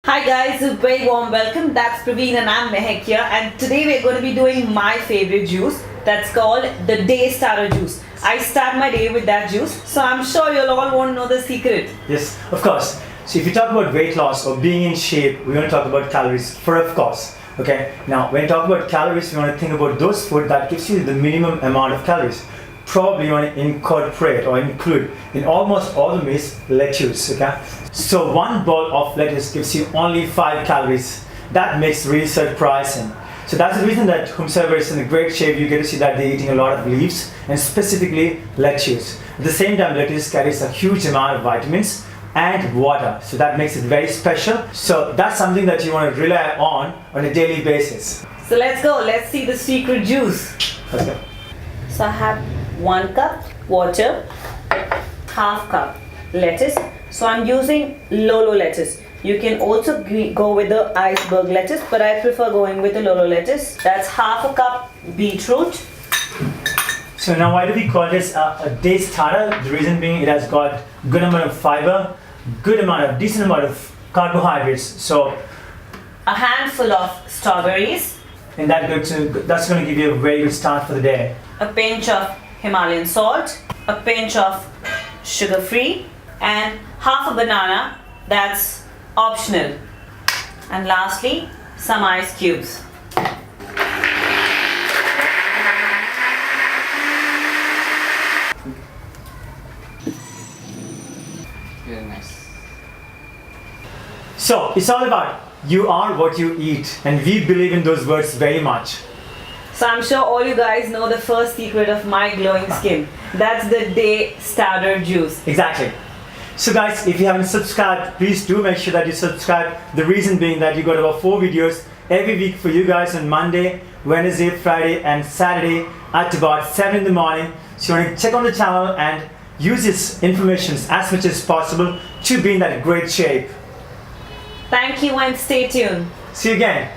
Hi guys, a very warm welcome. That's Praveen and I'm Mehek here, and today we're going to be doing my favorite juice that's called the Day Starter Juice. I start my day with that juice, so I'm sure you'll all want to know the secret. Yes, of course. So if you talk about weight loss or being in shape, we're going to talk about calories for of course. Okay, now when you talk about calories, we want to think about those food that gives you the minimum amount of calories. Probably you want to incorporate or include in almost all the meals lettuce. Okay, so one bowl of lettuce gives you only 5 calories. That makes really surprising. So that's the reason that whomsoever is in a great shape, you get to see that they're eating a lot of leaves and specifically lettuce. At the same time, lettuce carries a huge amount of vitamins and water, so that makes it very special. So that's something that you want to rely on a daily basis. So let's go, let's see the secret juice. Let's go. So I have 1 cup water, half cup lettuce. So I'm using Lolo lettuce. You can also go with the iceberg lettuce, but I prefer going with the Lolo lettuce. That's half a cup beetroot. So now why do we call this a day starter? The reason being it has got good amount of fiber, decent amount of carbohydrates. So a handful of strawberries. And that's going to give you a very good start for the day. A pinch of Himalayan salt, a pinch of sugar-free, and half a banana. That's optional. And lastly, some ice cubes. Very nice. So it's all about you are what you eat, and we believe in those words very much. So I'm sure all you guys know the first secret of my glowing skin. That's the Day Starter Juice. Exactly. So guys, if you haven't subscribed, please do make sure that you subscribe. The reason being that you got about 4 videos every week for you guys on Monday, Wednesday, Friday and Saturday at about 7 in the morning. So you want to check on the channel and use this information as much as possible to be in that great shape. Thank you and stay tuned. See you again.